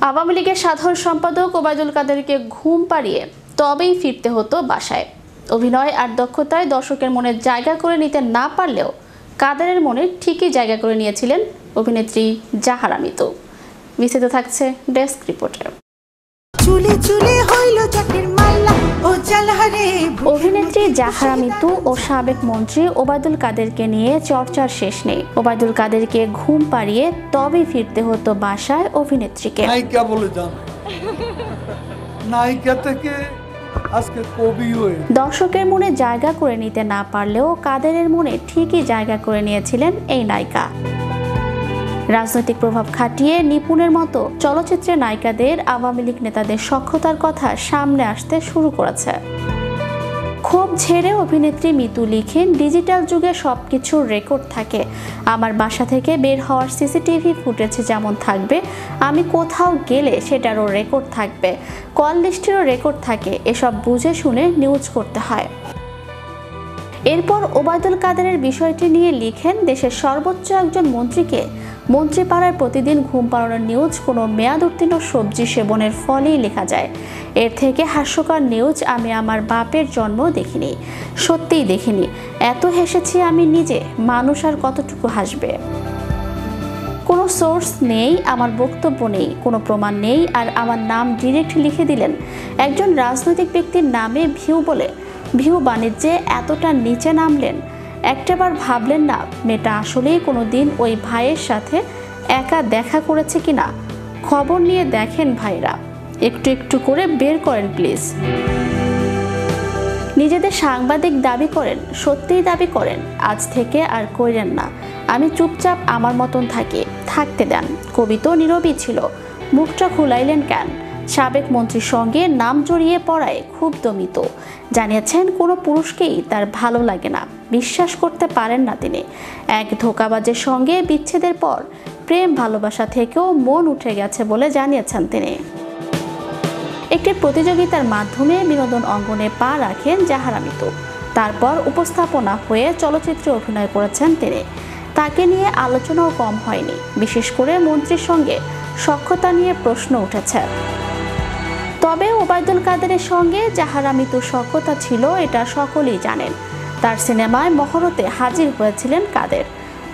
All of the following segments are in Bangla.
আওয়ামী লীগের সাধারণ সম্পাদক ওবায়দুল কাদেরকে ঘুম পাড়িয়ে তবেই ফিরতে হতো বাসায়। অভিনয় আর দক্ষতায় দর্শকের মনে জায়গা করে নিতে না পারলেও কাদেরের মনে ঠিকই জায়গা করে নিয়েছিলেন অভিনেত্রী জাহারা মিতু। বিস্তারিত থাকছে ডেস্ক রিপোর্টে। অভিনেত্রী জাহারা মিতু ও সাবেক মন্ত্রী ওবায়দুল কাদেরকে নিয়ে চর্চার শেষ নেই। ওবায়দুল কাদেরকে ঘুম পাড়িয়ে তবেই ফিরতে হতো বাসায় অভিনেত্রীকে। নায়িকা বলে যান, নায়িকা থেকে আজকে কবি হয়ে দর্শকের মনে জায়গা করে নিতে না পারলেও কাদেরের মনে ঠিকই জায়গা করে নিয়েছিলেন এই নায়িকা। রাজনৈতিক প্রভাব খাটিয়ে নিপুণের মতো চলচ্চিত্রের নায়িকাদের আওয়ামী লীগ নেতাদের সখ্যতার কথা সামনে আসতে শুরু করেছে। ক্ষোভ ঝেড়ে অভিনেত্রী মিতু লিখেন, ডিজিটাল যুগে সবকিছুর রেকর্ড থাকে। আমার বাসা থেকে বের হওয়ার সিসিটিভি ফুটেজে যেমন থাকবে, আমি কোথাও গেলে সেটারও রেকর্ড থাকবে, কল লিস্টেরও রেকর্ড থাকে। এসব বুঝে শুনে নিউজ করতে হয়। এরপর ওবায়দুল কাদেরের বিষয়টি নিয়ে লিখেন, দেশের সর্বোচ্চ একজন মন্ত্রীকে মন্ত্রীপাড়ায় প্রতিদিন ঘুম পাড়ানোর নিউজ কোনো মেয়াদ উত্তীর্ণ সবজি সেবনের ফলেই লেখা যায়। এর থেকে হাস্যকর নিউজ আমি আমার বাপের জন্ম দেখিনি, সত্যিই দেখিনি। এত হেসেছি আমি নিজে, মানুষ আর কতটুকু হাসবে। কোনো সোর্স নেই, আমার বক্তব্য নেই, কোনো প্রমাণ নেই, আর আমার নাম ডিরেক্ট লিখে দিলেন। একজন রাজনৈতিক ব্যক্তির নামে ভিউ বলে ভিউ বাণিজ্যে এতটা নিচে নামলেন। একটাবার ভাবলেন না মেয়েটা আসলেই কোনো দিন ওই ভাইয়ের সাথে একা দেখা করেছে কিনা? খবর নিয়ে দেখেন ভাইরা, একটু একটু করে বের করেন প্লিজ। নিজেদের সাংবাদিক দাবি করেন, সত্যিই দাবি করেন, আজ থেকে আর কইরেন না। আমি চুপচাপ আমার মতন থাকি, থাকতে দেন। কবি তো নীরবই ছিল, মুখটা খুলাইলেন কেন? সাবেক মন্ত্রীর সঙ্গে নাম জড়িয়ে পড়ায় খুব দমিত। জানিয়েছেন কোনো পুরুষকেই তার ভালো লাগে না, বিশ্বাস করতে পারেন না তিনি। এক ধোঁকাবাজের সঙ্গে বিচ্ছেদের পর প্রেম ভালোবাসা থেকেও মন উঠে গেছে বলে জানিয়েছেন তিনি। একটি প্রতিযোগিতার মাধ্যমে বিনোদন অঙ্গনে পা রাখেন জাহারা মিতু। তারপর উপস্থাপনা হয়ে চলচ্চিত্রে অভিনয় করেছেন তিনি। তাকে নিয়ে আলোচনাও কম হয়নি, বিশেষ করে মন্ত্রীর সঙ্গে সখ্যতা নিয়ে প্রশ্ন উঠেছে। তবে ওবায়দুল কাদেরের সঙ্গে জাহারা মিতুর সখ্যতা ছিল এটা সকলেই জানেন। তার সিনেমায় মহরতে হাজির হয়েছিলেন কাদের।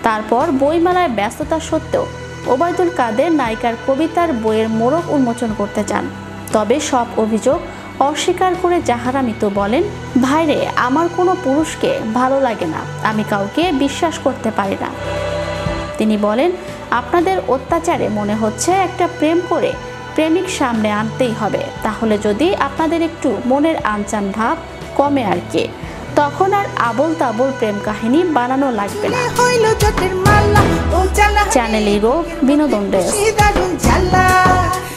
তারপর বইমেলায় ব্যস্ততা সত্ত্বেও ওবায়দুল কাদের নায়িকার কবিতার বইয়ের মোড়ক উন্মোচন করতে চান। তবে সব অভিযোগ অস্বীকার করে জাহারা মিতু বলেন, ভাইরে, আমার কোনো পুরুষকে ভালো লাগে না, আমি কাউকে বিশ্বাস করতে পারি না। তিনি বলেন, আপনাদের অত্যাচারে মনে হচ্ছে একটা প্রেম করে প্রেমিক সামনে আনতেই হবে, তাহলে যদি আপনাদের একটু মনের আনচান ভাব কমে আর কি, তখন আর আবল তাবল প্রেম কাহিনী বানানো লাগবে না। চ্যানেল ইউরোপ বিনোদন ডেস্ক।